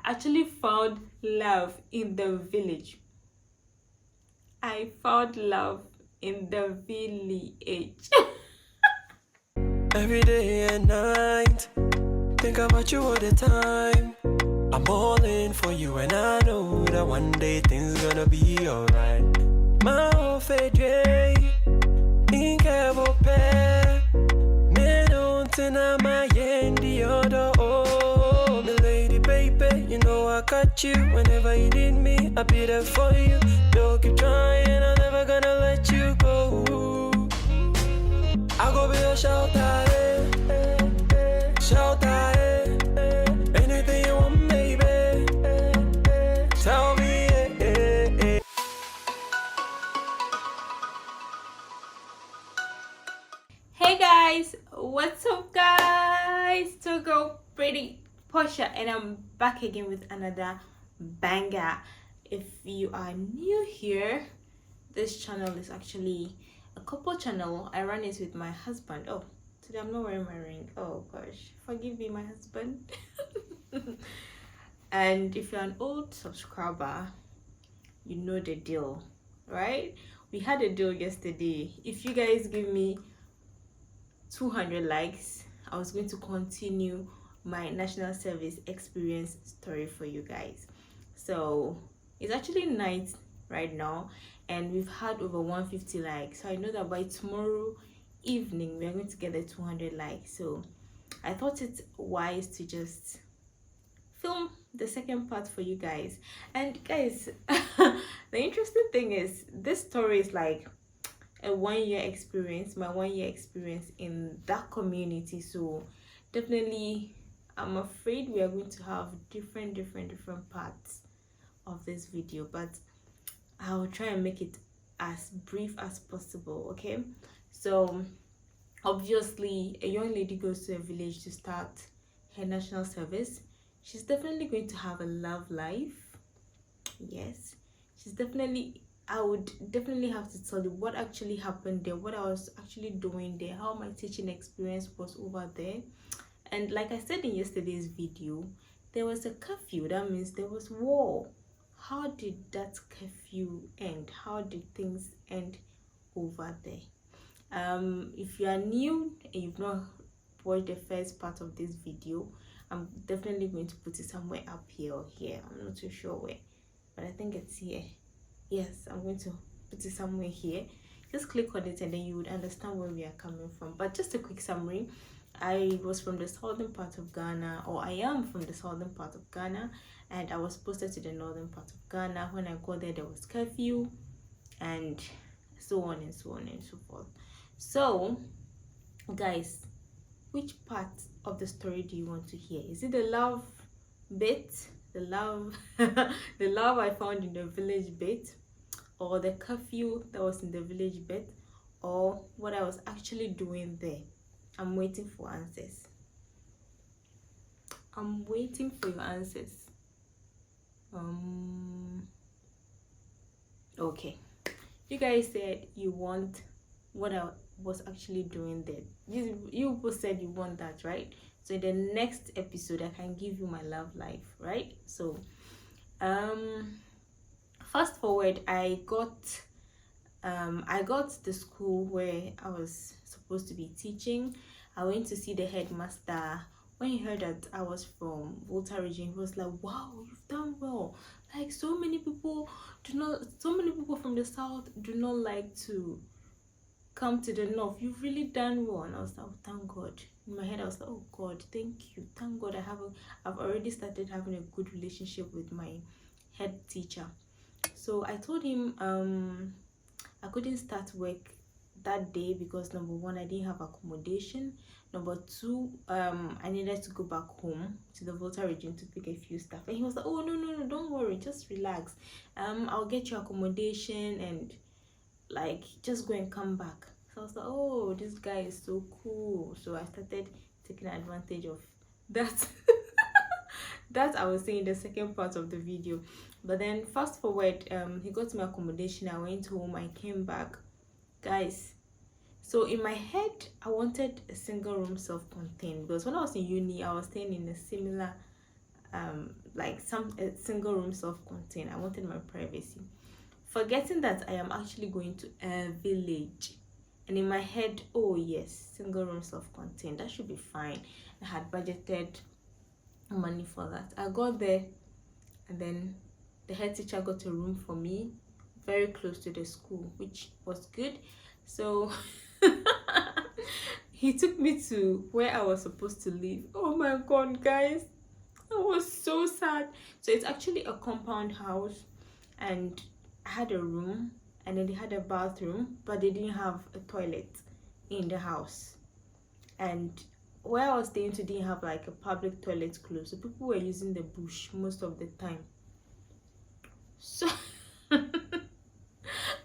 actually found love in the village. I found love in the village. Every day and night, think about you all the time. I'm all in for you, and I know that one day things gonna be alright. My whole day, incredible pair. Man, on tonight, my end, the other. Oh, my lady, baby, you know I got you. Whenever you need me, I'll be there for you. Don't keep trying, I'm never gonna let you go. I go be your shelter, shelter, anything you want, baby. Tell me, Hey guys, what's up guys? Togo pretty Portia, and I'm back again with another banger. If you are new here, this channel is actually a couple channel. I run it with my husband. Oh, today I'm not wearing my ring. Oh gosh, forgive me, my husband. And if you're an old subscriber, you know the deal, right? We had a deal yesterday. If you guys give me 200 likes, I was going to continue my national service experience story for you guys. So it's actually night right now, and we've had over 150 likes. So I know that by tomorrow evening we are going to get the 200 likes. So I thought it's wise to just film the second part for you guys. And guys, the interesting thing is this story is like a 1 year experience, my 1 year experience in that community. So definitely I'm afraid we are going to have different parts of this video, but I'll try and make it as brief as possible. Okay, so obviously a young lady goes to a village to start her national service. She's definitely going to have a love life. Yes, she's definitely, I would definitely have to tell you what actually happened there, what I was actually doing there, how my teaching experience was over there. And like I said in yesterday's video, there was a curfew. That means there was war. How did that curfew end? How did things end over there? If you are new and you've not watched the first part of this video, I'm definitely going to put it somewhere up here or here. I'm not too sure where, but I think it's here. Yes, I'm going to put it somewhere here. Just click on it and then you would understand where we are coming from. But just a quick summary, I was from the southern part of Ghana, or I am from the southern part of Ghana, and I was posted to the northern part of Ghana. When I got there, there was curfew and so on and so on and so forth. So guys, which part of the story do you want to hear? Is it the love bit, the love the love I found in the village bit, or the curfew that was in the village bit, or what I was actually doing there? I'm waiting for answers. I'm waiting for your answers. Okay, you guys said you want what I was actually doing there. You people said you want that, right? So in the next episode I can give you my love life, right? So fast forward, I got the school where I was supposed to be teaching. I went to see the headmaster. When he heard that I was from Volta region, he was like, wow, you've done well. Like so many people from the south do not like to come to the north. You've really done well. And I was like, oh, thank God. In my head I was like, oh God, thank you, thank God. I've already started having a good relationship with my head teacher. So I told him I couldn't start work that day because number one, I didn't have accommodation. Number two, I needed to go back home to the Volta region to pick a few stuff. And he was like, oh no, don't worry, just relax. I'll get you accommodation and like just go and come back. So I was like, oh, this guy is so cool. So I started taking advantage of that. That I was saying in the second part of the video. But then fast forward, he got me accommodation. I went home, I came back, guys. So in my head I wanted a single room self-contained, because when I was in uni I was staying in a similar like a single room self-contained. I wanted my privacy, forgetting that I am actually going to a village. And in my head, oh yes, single room self-contained, that should be fine. I had budgeted money for that. I got there, and then the head teacher got a room for me very close to the school, which was good. So he took me to where I was supposed to live. Oh my god, guys, I was so sad. So it's actually a compound house, and I had a room, and then they had a bathroom, but they didn't have a toilet in the house. And where I was staying to didn't have like a public toilet close, so people were using the bush most of the time. So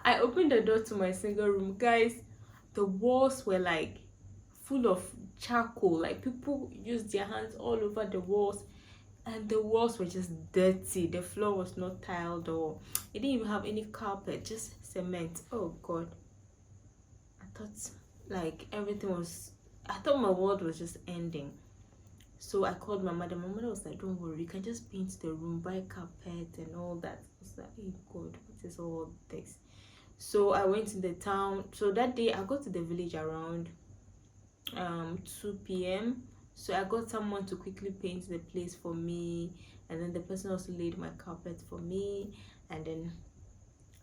I opened the door to my single room, guys. The walls were like full of charcoal, like people used their hands all over the walls, and the walls were just dirty. The floor was not tiled, or it didn't even have any carpet, just cement. Oh god, I thought like everything was, I thought my world was just ending. So I called my mother. My mother was like, don't worry, you can just paint the room, buy carpet and all that. I was like, hey god, what is all this? So I went to the town. So that day I got to the village around 2 p.m. So I got someone to quickly paint the place for me, and then the person also laid my carpet for me, and then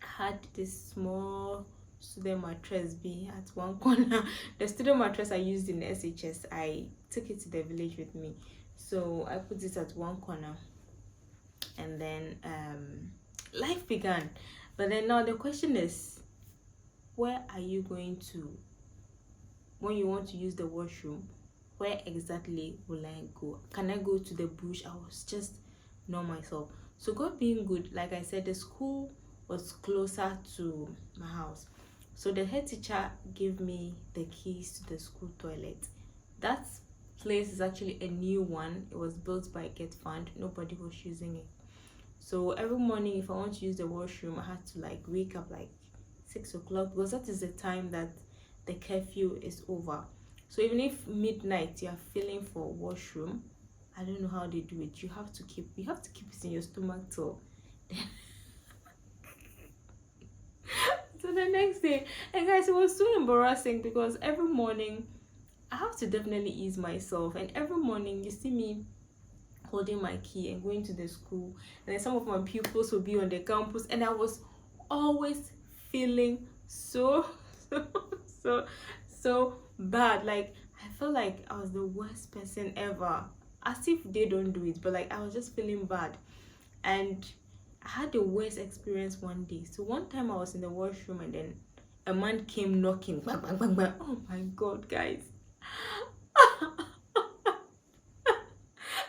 I had this small student mattress be at one corner. The student mattress I used in SHS, I took it to the village with me, so I put it at one corner, and then life began. But then now the question is, where are you going to when you want to use the washroom? Where exactly will I go? Can I go to the bush? I was just not myself. So God being good, like I said, the school was closer to my house, so the head teacher gave me the keys to the school toilet. That place is actually a new one. It was built by Get Fund. Nobody was using it. So every morning, if I want to use the washroom, I had to like wake up like 6 o'clock, because that is the time that the curfew is over. So even if midnight you are feeling for washroom, I don't know how they do it. You have to keep it in your stomach till so the next day. And guys, it was so embarrassing, because every morning I have to definitely ease myself, and every morning you see me holding my key and going to the school, and then some of my pupils will be on the campus, and I was always feeling so so so bad. Like I felt like I was the worst person ever, as if they don't do it, but like I was just feeling bad. And I had the worst experience one day. So one time I was in the washroom, and then a man came knocking, bang bang bang bang. Oh my god, guys.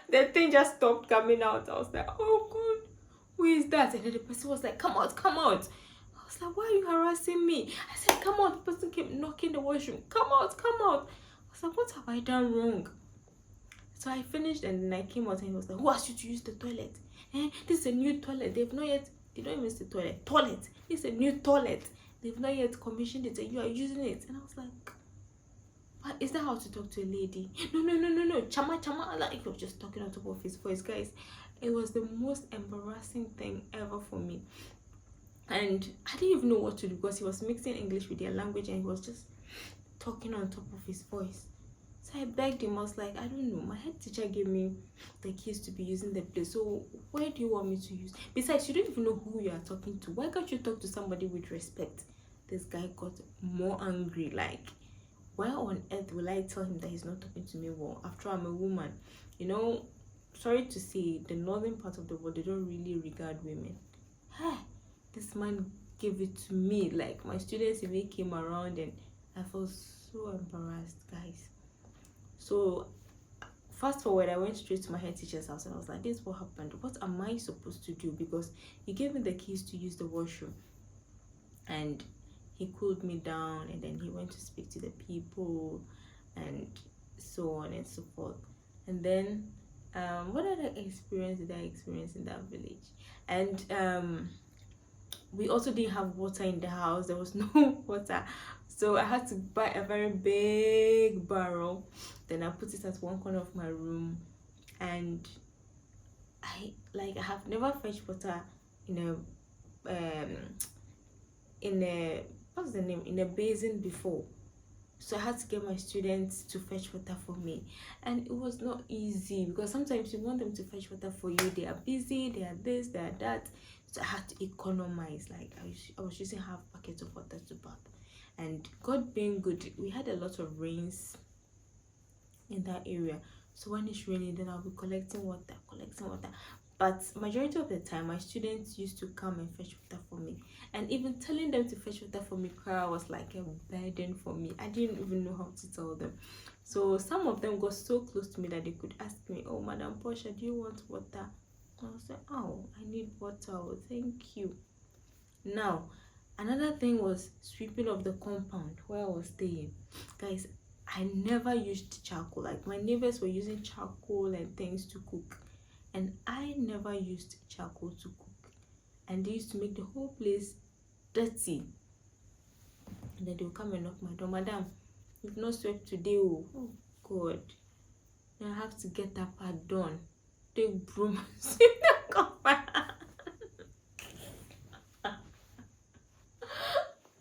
The thing just stopped coming out. I was like, oh god, who is that? And then the person was like, come out, come out. I was like, why are you harassing me? I said, come out. The person kept knocking the washroom. Come out, come out. I was like, what have I done wrong? So I finished, and then I came out, and he was like, who asked you to use the toilet? This is a new toilet. They don't even use the toilet. Toilet. This is a new toilet. They've not yet commissioned it, and you are using it. And I was like, what is that, how to talk to a lady? No. Chama chama. Like he was just talking on top of his voice, guys. It was the most embarrassing thing ever for me. And I didn't even know what to do, because he was mixing English with their language, and he was just talking on top of his voice. So I begged him. I was like, I don't know, my head teacher gave me the keys to be using the place, so where do you want me to use? Besides, you don't even know who you are talking to. Why can't you talk to somebody with respect? This guy got more angry. Like, why on earth will I tell him that he's not talking to me well? After all, I'm a woman. You know, sorry to say, the northern part of the world, they don't really regard women. This man gave it to me. Like, my students even came around, and I felt so embarrassed, guys. So fast forward, I went straight to my head teacher's house, and I was like, this is what happened. What am I supposed to do? Because he gave me the keys to use the washroom, and he cooled me down, and then he went to speak to the people, and so on and so forth. And then what other experience did I experience in that village? And we also didn't have water in the house. There was no water, so I had to buy a very big barrel. Then I put it at one corner of my room, and I have never fetched water in a in a what's the name, in a basin before. So I had to get my students to fetch water for me, and it was not easy because sometimes you want them to fetch water for you, they are busy, they are this, they are that. So I had to economize. Like I was using half buckets of water to bath, and God being good, we had a lot of rains in that area. So when it's raining, then I'll be collecting water. But majority of the time, my students used to come and fetch water for me. And even telling them to fetch water for me, cry was like a burden for me. I didn't even know how to tell them. So some of them got so close to me that they could ask me, "Oh, Madam Portia, do you want water?" I was like, "Oh, I need water. Oh, thank you." Now, another thing was sweeping of the compound where I was staying. Guys, I never used charcoal. Like my neighbors were using charcoal and things to cook, and I never used charcoal to cook. And they used to make the whole place dirty. And then they'll come and knock my door, "Madam, you've not swept today." Oh, oh God. Then I have to get that part done. Take broom, sweep the compound.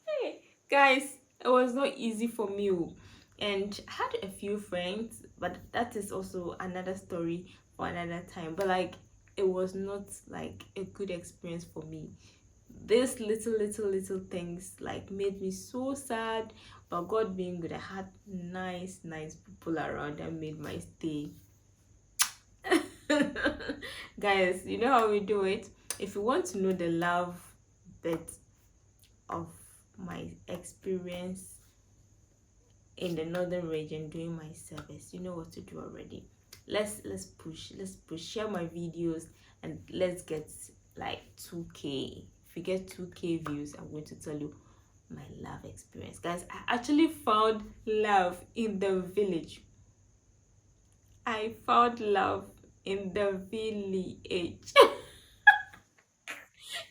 Hey, guys, it was not easy for me. And I had a few friends, but that is also another story for another time. But like, it was not like a good experience for me. These little things like made me so sad. But God being good, I had nice people around that made my stay. Guys, you know how we do it. If you want to know the love bit of my experience in the northern region doing my service, you know what to do already. Let's push, share my videos, and let's get like 2k. If we get 2k views, I'm going to tell you my love experience. Guys, I actually found love in the village. I found love in the village.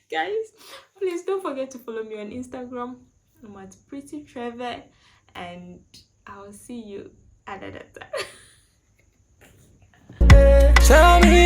Guys, please don't forget to follow me on Instagram. I'm at Pretty Trevor, and I'll see you another time. Tell me